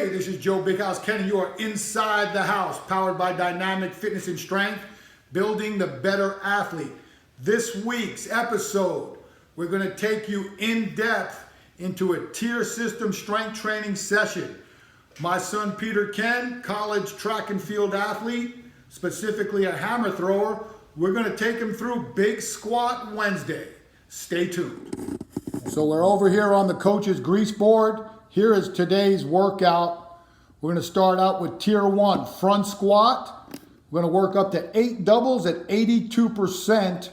Hey, this is Joe Big House Kenny. You are inside the house, powered by Dynamic Fitness and Strength, building the better athlete. This week's episode, we're going to take you in depth into a tier system strength training session. My son Peter Ken, college track and field athlete, specifically a hammer thrower, we're going to take him through Big Squat Wednesday. Stay tuned. So we're over here on the coach's grease board. Here is today's workout. We're going to start out with tier 1 front squat. We're going to work up to 8 doubles at 82%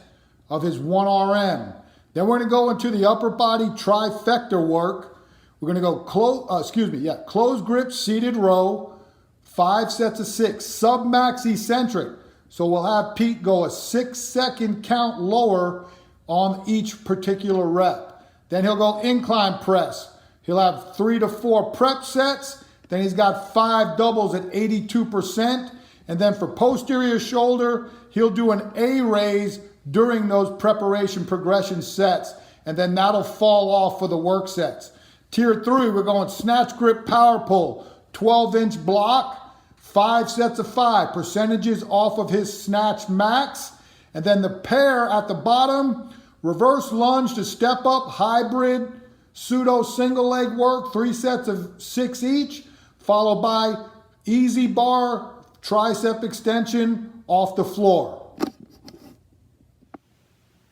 of his 1 RM. Then we're going to go into the upper body trifecta work. We're going to go close grip seated row, 5 sets of 6, sub-max eccentric. So we'll have Pete go a 6-second count lower on each particular rep. Then he'll go incline press. He'll have 3 to 4 prep sets. Then he's got 5 doubles at 82%. And then for posterior shoulder, he'll do an A raise during those preparation progression sets. And then that'll fall off for the work sets. Tier 3, we're going snatch grip power pull, 12-inch block, 5 sets of 5, percentages off of his snatch max. And then the pair at the bottom, reverse lunge to step up hybrid pseudo single leg work, 3 sets of 6 each, followed by easy bar tricep extension off the floor.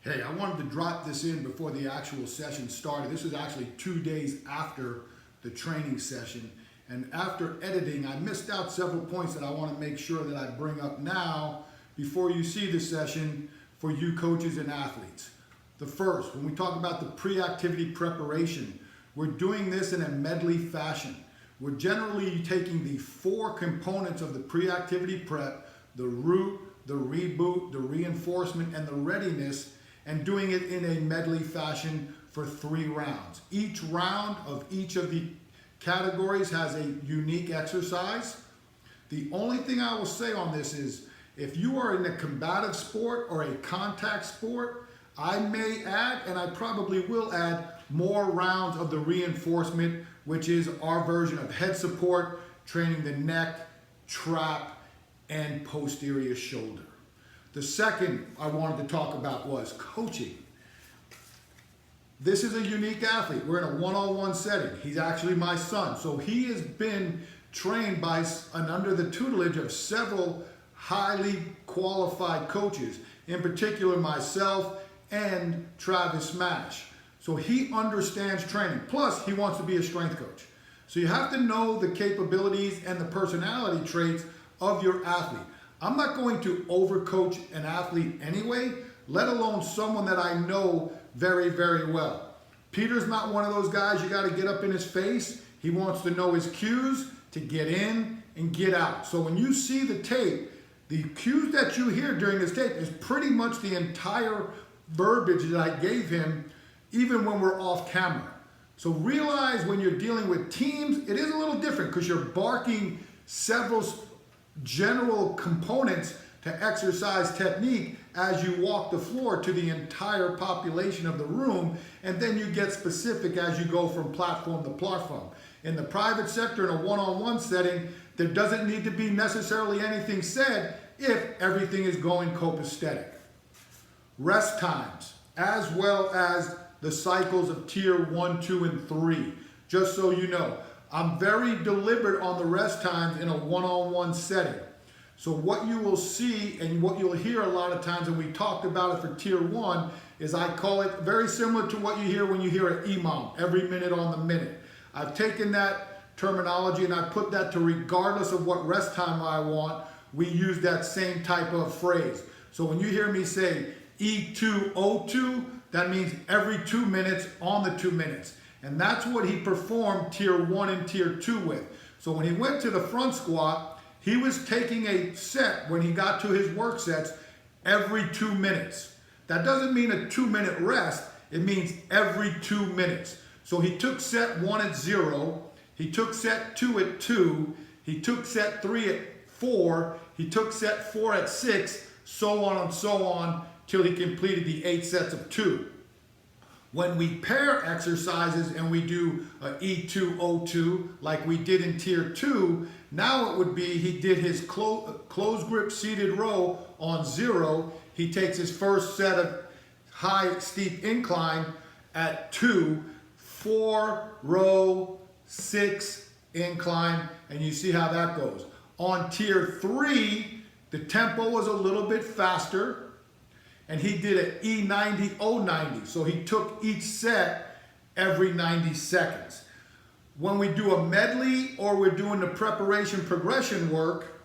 Hey, I wanted to drop this in before the actual session started. This is actually 2 days after the training session. And after editing, I missed out several points that I want to make sure that I bring up now before you see the session for you coaches and athletes. The first, when we talk about the pre-activity preparation, we're doing this in a medley fashion. We're generally taking the 4 components of the pre-activity prep, the root, the reboot, the reinforcement, and the readiness, and doing it in a medley fashion for 3 rounds. Each round of each of the categories has a unique exercise. The only thing I will say on this is, if you are in a combative sport or a contact sport, I may add, and I probably will add, more rounds of the reinforcement, which is our version of head support, training the neck, trap, and posterior shoulder. The second I wanted to talk about was coaching. This is a unique athlete. We're in a one-on-one setting. He's actually my son. So he has been trained by and under the tutelage of several highly qualified coaches, in particular myself and Travis Smash. So he understands training. Plus, he wants to be a strength coach. So you have to know the capabilities and the personality traits of your athlete. I'm not going to overcoach an athlete anyway, let alone someone that I know very, very well. Peter's not one of those guys you got to get up in his face. He wants to know his cues to get in and get out. So when you see the tape, the cues that you hear during this tape is pretty much the entire verbiage that I gave him, even when we're off camera. So realize when you're dealing with teams, it is a little different because you're barking several general components to exercise technique as you walk the floor to the entire population of the room, and then you get specific as you go from platform to platform. In the private sector, in a one-on-one setting, there doesn't need to be necessarily anything said if everything is going copacetic. Rest times, as well as the cycles of tier 1, 2, and 3. Just so you know, I'm very deliberate on the rest times in a one-on-one setting. So what you will see and what you'll hear a lot of times, and we talked about it for tier 1, is I call it very similar to what you hear when you hear an imam, every minute on the minute. I've taken that terminology and I put that to regardless of what rest time I want, we use that same type of phrase. So when you hear me say E2O2, that means every 2 minutes on the 2 minutes. And that's what he performed tier 1 and tier 2 with. So when he went to the front squat, he was taking a set when he got to his work sets every 2 minutes. That doesn't mean a 2-minute rest. It means every 2 minutes. So he took set 1 at 0. He took set 2 at 2. He took set 3 at 4. He took set 4 at 6, so on and so on, till he completed the 8 sets of 2. When we pair exercises and we do a E2O2 like we did in tier 2, now it would be he did his closed grip seated row on 0. He takes his first set of high steep incline at 2, 4 row, 6 incline, and you see how that goes. On tier 3, the tempo was a little bit faster, and he did an E90, O90. So he took each set every 90 seconds. When we do a medley or we're doing the preparation progression work,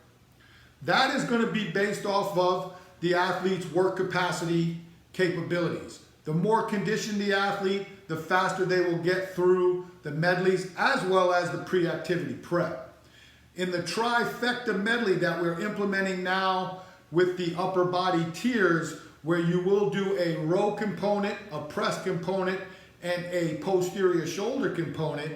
that is going to be based off of the athlete's work capacity capabilities. The more conditioned the athlete, the faster they will get through the medleys as well as the pre-activity prep. In the trifecta medley that we're implementing now with the upper body tiers, where you will do a row component, a press component, and a posterior shoulder component,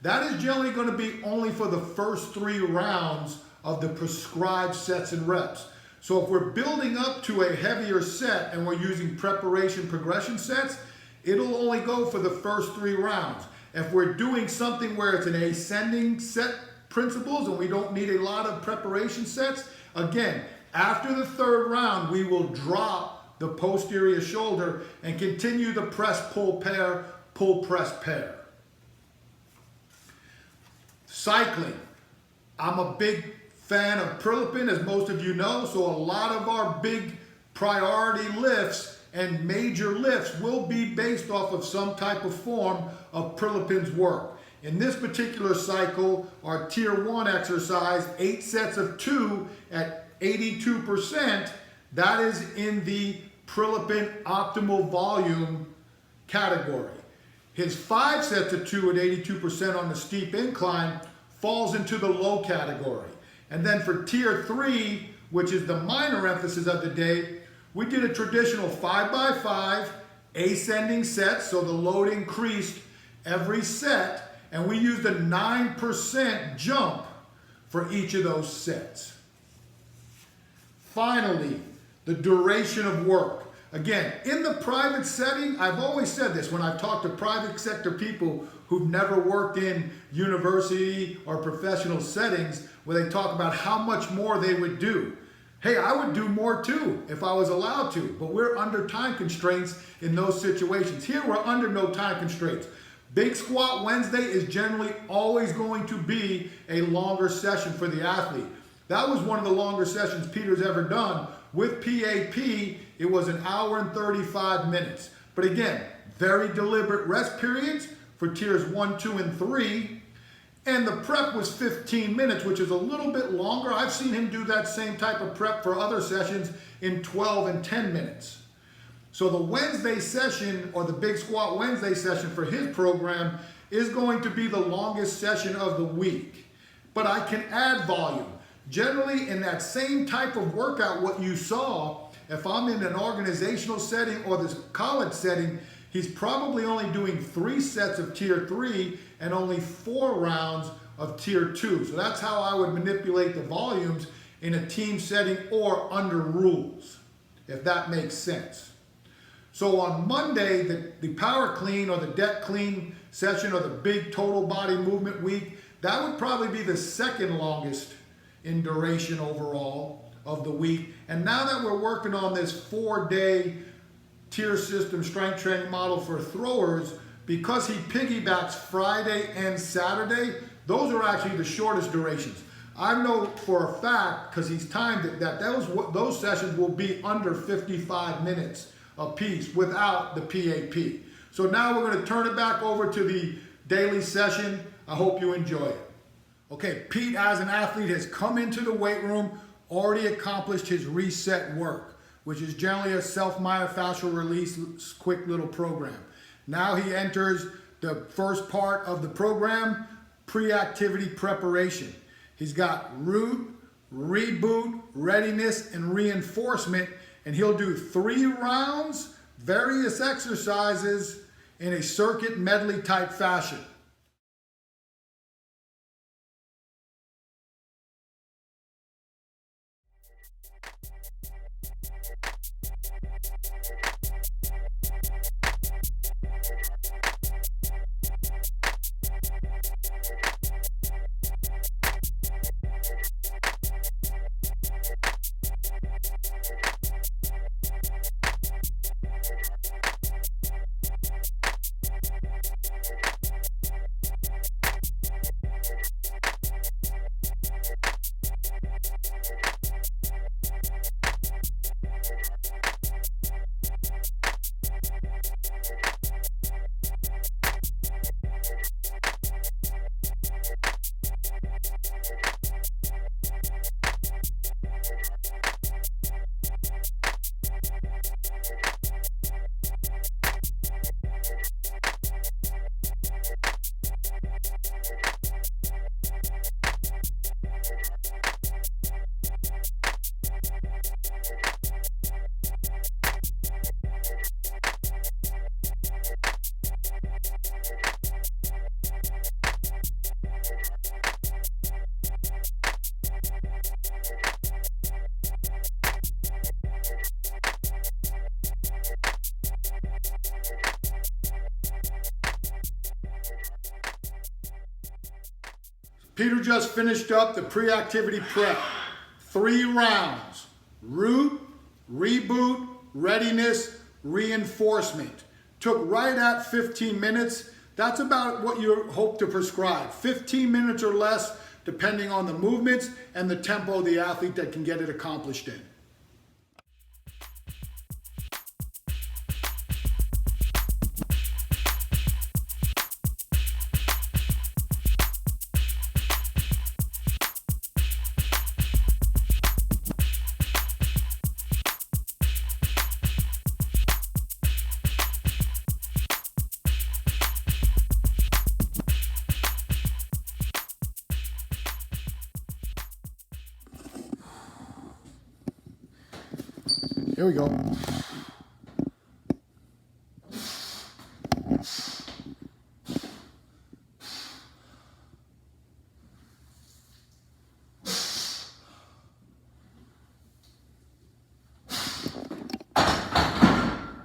that is generally going to be only for the first 3 rounds of the prescribed sets and reps. So if we're building up to a heavier set and we're using preparation progression sets, it'll only go for the first 3 rounds. If we're doing something where it's an ascending set principles and we don't need a lot of preparation sets, again, after the 3rd round, we will drop the posterior shoulder and continue the press pull pair, pull press pair. Cycling. I'm a big fan of Prilipin, as most of you know, so a lot of our big priority lifts and major lifts will be based off of some type of form of Prilipin's work. In this particular cycle, our tier 1 exercise, 8 sets of 2 at 82%, that is in the Prilipin optimal volume category. His 5 sets of 2 at 82% on the steep incline falls into the low category. And then for tier 3, which is the minor emphasis of the day, we did a traditional 5x5 ascending set, so the load increased every set, and we used a 9% jump for each of those sets. Finally, the duration of work. Again, in the private setting, I've always said this when I've talked to private sector people who've never worked in university or professional settings, where they talk about how much more they would do. Hey, I would do more too if I was allowed to, but we're under time constraints in those situations. Here, we're under no time constraints. Big Squat Wednesday is generally always going to be a longer session for the athlete. That was one of the longer sessions Peter's ever done. With PAP, it was 1 hour and 35 minutes. But again, very deliberate rest periods for tiers 1, 2, and 3. And the prep was 15 minutes, which is a little bit longer. I've seen him do that same type of prep for other sessions in 12 and 10 minutes. So the Wednesday session, or the Big Squat Wednesday session for his program, is going to be the longest session of the week. But I can add volume. Generally, in that same type of workout, what you saw, if I'm in an organizational setting or this college setting, he's probably only doing 3 sets of tier 3 and only 4 rounds of tier 2. So that's how I would manipulate the volumes in a team setting or under rules, if that makes sense. So on Monday, the power clean or the deck clean session or the big total body movement week, that would probably be the 2nd longest in duration overall of the week. And now that we're working on this 4-day tier system strength training model for throwers, because he piggybacks Friday and Saturday, those are actually the shortest durations. I know for a fact, because he's timed it, that those sessions will be under 55 minutes a piece without the PAP. So now we're going to turn it back over to the daily session. I hope you enjoy it. Okay, Pete as an athlete has come into the weight room, already accomplished his reset work, which is generally a self-myofascial release quick little program. Now he enters the first part of the program, pre-activity preparation. He's got root, reboot, readiness, and reinforcement, and he'll do 3 rounds, various exercises in a circuit medley type fashion. Peter just finished up the pre-activity prep. 3 rounds: root, reboot, readiness, reinforcement. Took right at 15 minutes. That's about what you hope to prescribe. 15 minutes or less, depending on the movements and the tempo of the athlete that can get it accomplished in. Here we go.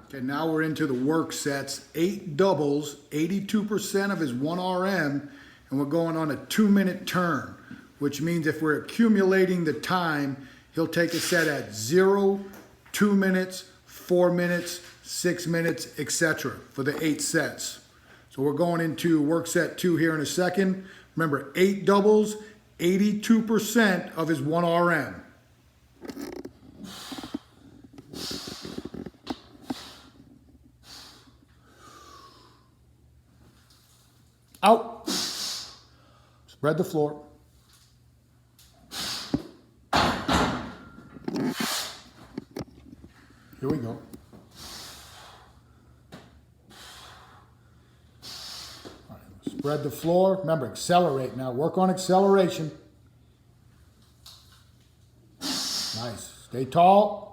Okay, now we're into the work sets. 8 doubles, 82% of his 1 RM, and we're going on a 2-minute turn, which means if we're accumulating the time, he'll take a set at 0, 2 minutes, 4 minutes, 6 minutes, etc. for the 8 sets. So we're going into work set 2 here in a second. Remember, 8 doubles, 82% of his 1 RM. Out. Spread the floor. Here we go. All right, spread the floor. Remember, accelerate now. Work on acceleration. Nice. Stay tall.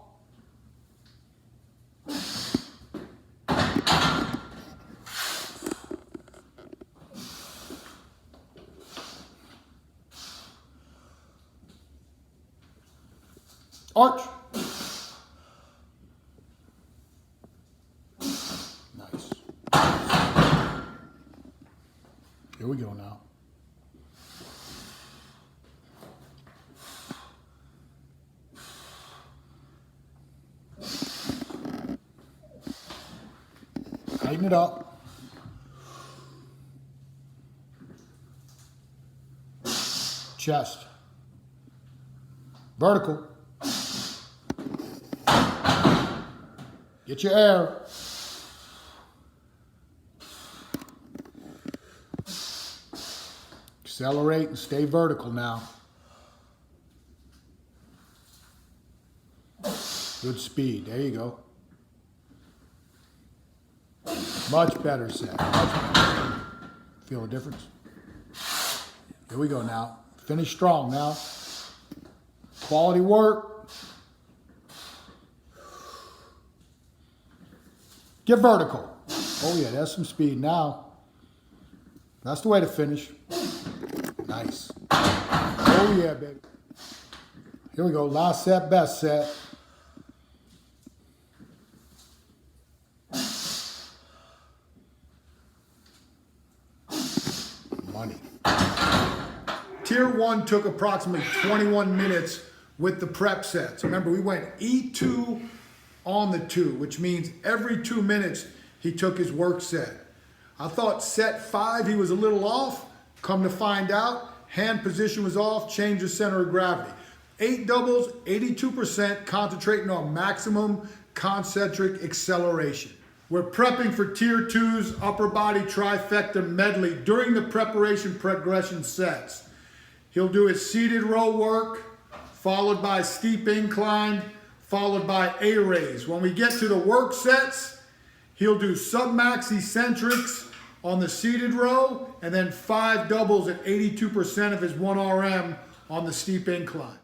Arch. Nice. Here we go now. Tighten it up. Chest. Vertical. Get your air. Accelerate and stay vertical now. Good speed. There you go. Much better set. Much better. Feel a difference? Here we go now. Finish strong now. Quality work. Get vertical. Oh yeah, that's some speed now. That's the way to finish. Nice. Oh yeah, baby. Here we go. Last set, best set. Money. Tier 1 took approximately 21 minutes with the prep sets. Remember, we went E2 on the 2, which means every 2 minutes he took his work set. I thought set 5 he was a little off. Come to find out, hand position was off, change the center of gravity. 8 doubles, 82%, concentrating on maximum concentric acceleration. We're prepping for Tier 2's upper body trifecta medley during the preparation progression sets. He'll do his seated row work, followed by steep incline, followed by A-raise. When we get to the work sets, he'll do submax eccentrics on the seated row, and then 5 doubles at 82% of his 1 RM on the steep incline.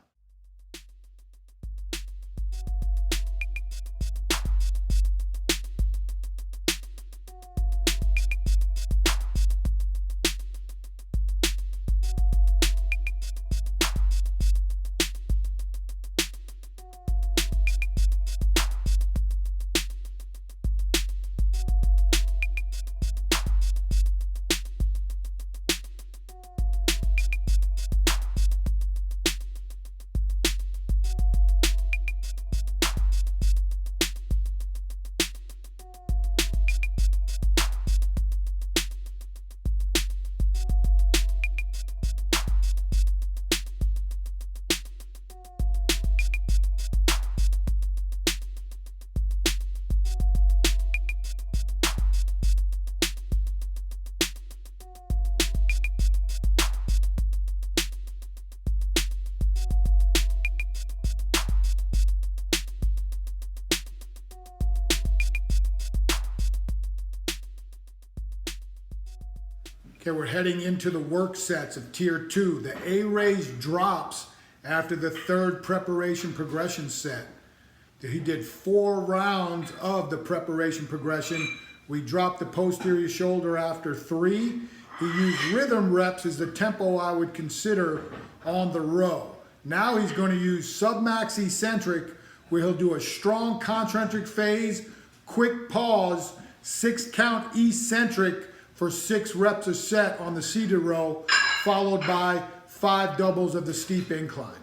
Okay, we're heading into the work sets of tier 2. The A raise drops after the third preparation progression set. He did 4 rounds of the preparation progression. We dropped the posterior shoulder after 3. He used rhythm reps as the tempo I would consider on the row. Now he's going to use submax eccentric, where he'll do a strong concentric phase, quick pause, 6 count eccentric for 6 reps a set on the seated row, followed by 5 doubles of the steep incline.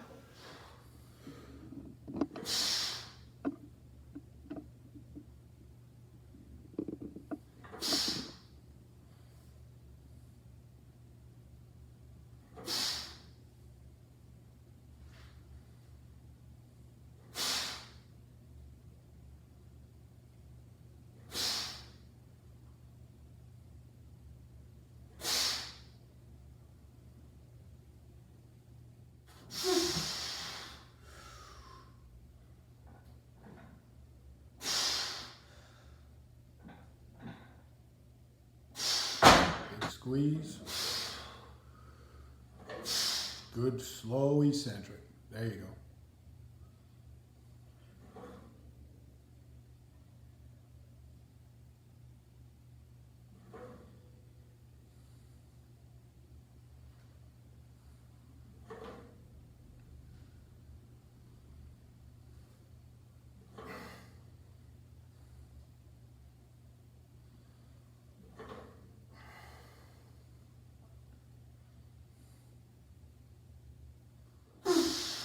Squeeze. Good slow eccentric. There you go.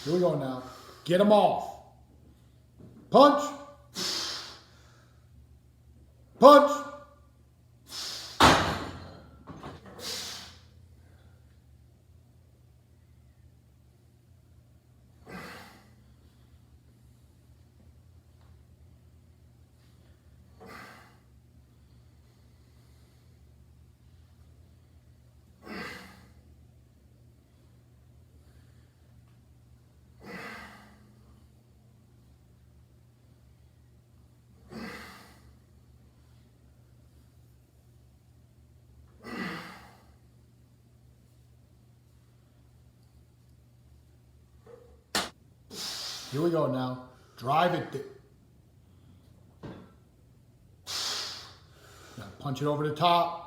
Here we go now. Get them off. Punch. Punch. Here we go now. Drive it. Now punch it over the top.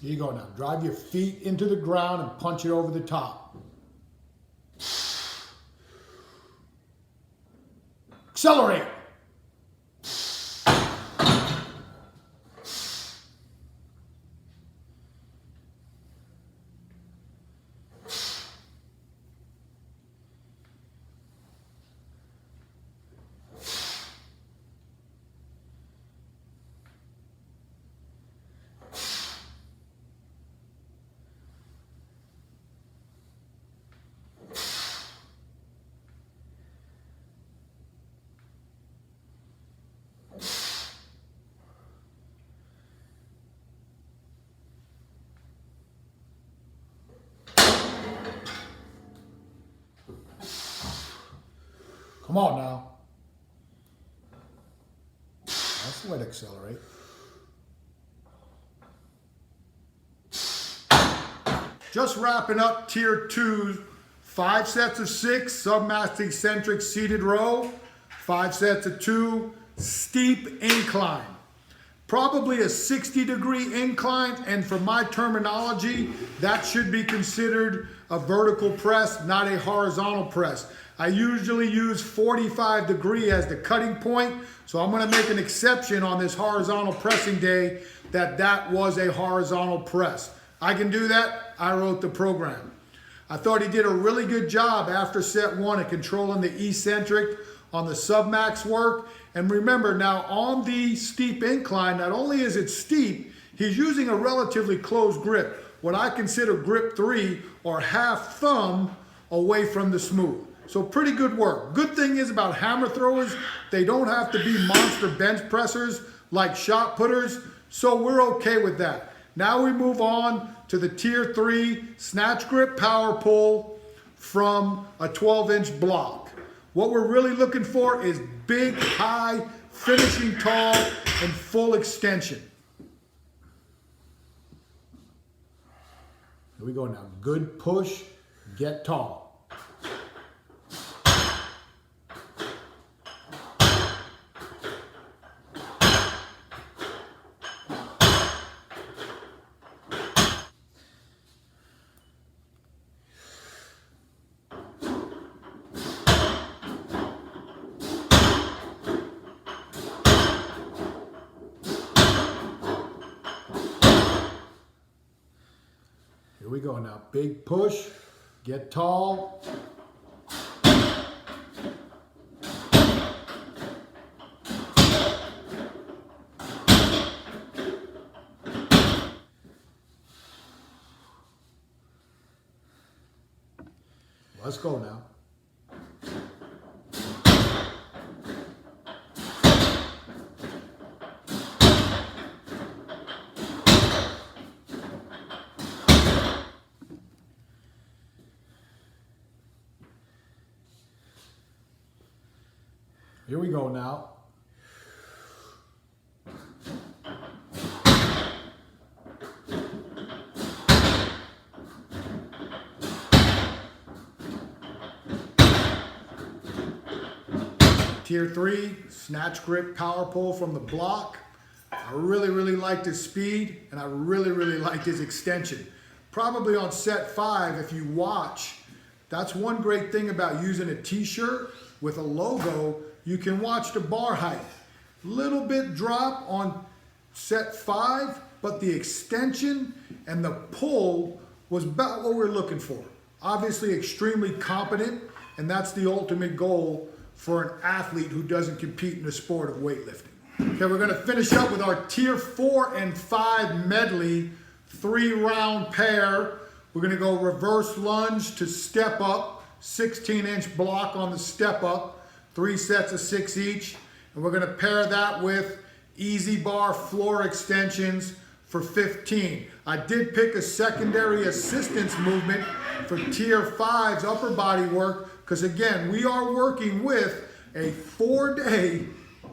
Here you go now. Drive your feet into the ground and punch it over the top. Accelerate. Come on now. That's the way to accelerate. Just wrapping up tier 2, 5 sets of 6, submax eccentric seated row, 5 sets of 2, steep incline. Probably a 60-degree incline, and for my terminology, that should be considered a vertical press, not a horizontal press. I usually use 45 degree as the cutting point, so I'm going to make an exception on this horizontal pressing day that was a horizontal press. I can do that. I wrote the program. I thought he did a really good job after set 1 at controlling the eccentric on the submax work. And remember now on the steep incline, not only is it steep, he's using a relatively close grip, what I consider grip 3 or half thumb away from the smooth. So pretty good work. Good thing is about hammer throwers, they don't have to be monster bench pressers like shot putters, so we're okay with that. Now we move on to the tier 3 snatch grip power pull from a 12-inch block. What we're really looking for is big, high, finishing tall, and full extension. Here we go now. Good push, get tall. Here we go now. Big push, get tall. Let's go now. Here we go now. Tier 3, snatch grip power pull from the block. I really liked his speed, and I really liked his extension. Probably on set 5, if you watch, that's one great thing about using a t-shirt with a logo. You can watch the bar height. Little bit drop on set 5, but the extension and the pull was about what we're looking for. Obviously extremely competent, and that's the ultimate goal for an athlete who doesn't compete in the sport of weightlifting. Okay, we're gonna finish up with our tier 4 and 5 medley 3-round pair. We're gonna go reverse lunge to step up, 16-inch block on the step up. 3 sets of 6 each, and we're going to pair that with easy bar floor extensions for 15. I did pick a secondary assistance movement for tier 5's upper body work because again, we are working with a 4-day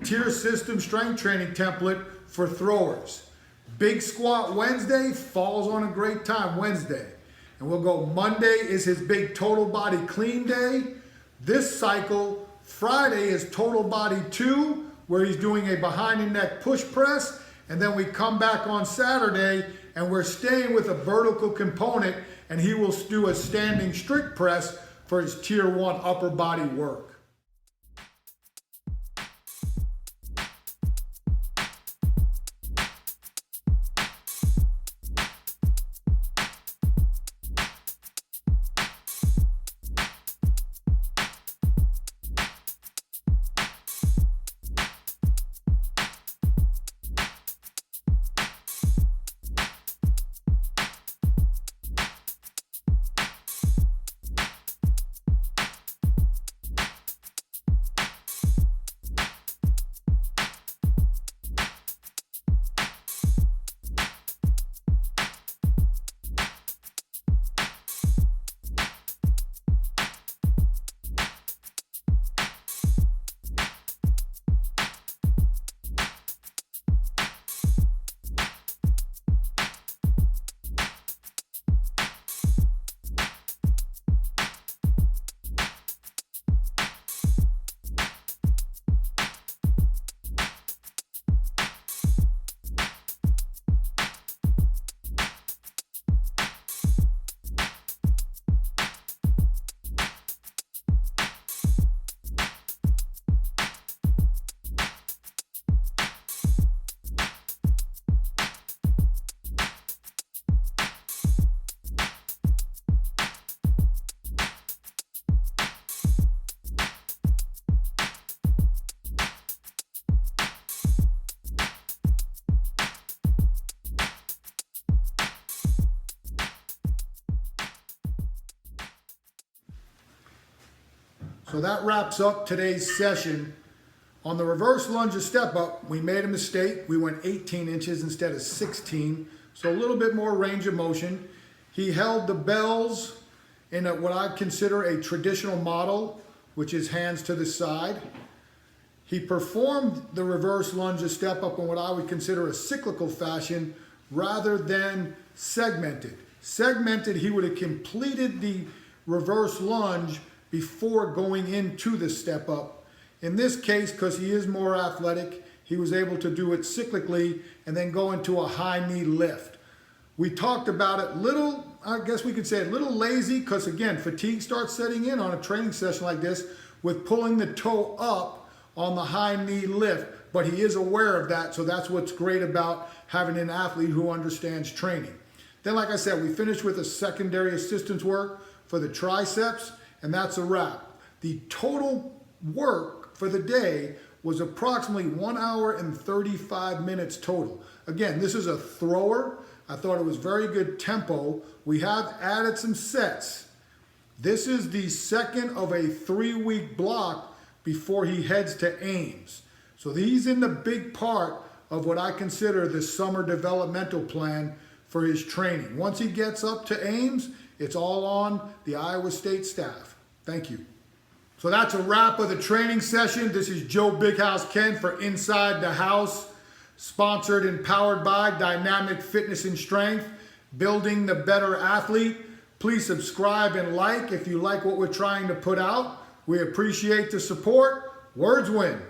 tier system strength training template for throwers. Big squat Wednesday falls on a great time Wednesday. And we'll go Monday is his big total body clean day. This cycle, Friday is total body 2, where he's doing a behind and neck push press. And then we come back on Saturday and we're staying with a vertical component, and he will do a standing strict press for his tier 1 upper body work. So that wraps up today's session. On the reverse lunge step up, we made a mistake. We went 18 inches instead of 16. So a little bit more range of motion. He held the bells in what I consider a traditional model, which is hands to the side. He performed the reverse lunge step up in what I would consider a cyclical fashion rather than segmented. Segmented, he would have completed the reverse lunge before going into the step up. In this case, because he is more athletic, he was able to do it cyclically and then go into a high knee lift. We talked about it I guess we could say a little lazy, because again, fatigue starts setting in on a training session like this with pulling the toe up on the high knee lift, but he is aware of that, so that's what's great about having an athlete who understands training. Then, like I said, we finished with a secondary assistance work for the triceps, and that's a wrap. The total work for the day was approximately 1 hour and 35 minutes total. Again, this is a thrower. I thought it was very good tempo. We have added some sets. This is the second of a 3-week block before he heads to Ames. So he's in the big part of what I consider the summer developmental plan for his training. Once he gets up to Ames, it's all on the Iowa State staff. Thank you. So that's a wrap of the training session. This is Joe Big House Ken for Inside the House, sponsored and powered by Dynamic Fitness and Strength, building the better athlete. Please subscribe and like if you like what we're trying to put out. We appreciate the support. Words win.